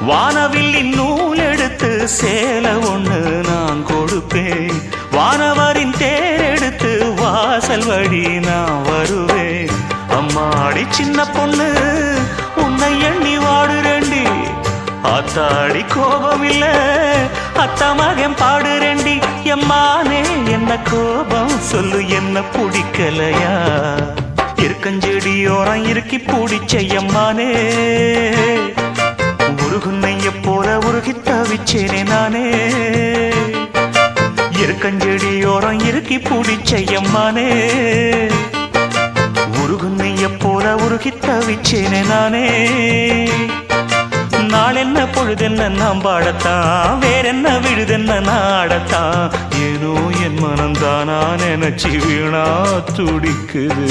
வானவில்லின் நூல் எடுத்து சேலை ஒண்ணு நான் கொடுப்பேன். வானவரின் தேர் எடுத்து வாசல் வழி நான் வருவேன். அம்மாடி சின்ன பொண்ணு உன்னை எண்ணி வாடுறேண்டி. ஆத்தாடி கோபம் இல்ல அத்தா மகன் பாடுறேண்டி. எம்மானே என்ன கோபம் சொல்லு, என்ன பிடிக்கலையா? இருக்கஞ்செடியோரம் இருக்கி பிடிச்ச எம்மானே, உருகுன்னைய போல உருகி தவிச்சேனே நானே. இருக்கஞ்செடியோரம் இருக்கி பிடிச்ச எம்மானே, உருகுன்னைய போல உருகி தவிச்சேனே நானே. நாளென்ன பொழுதென்ன நாம் பாடத்தான், வேறென்ன விழுதென்ன நாடத்தான். ஏனோ என் மனம்தானா நினைச்சு வீணா துடிக்குது.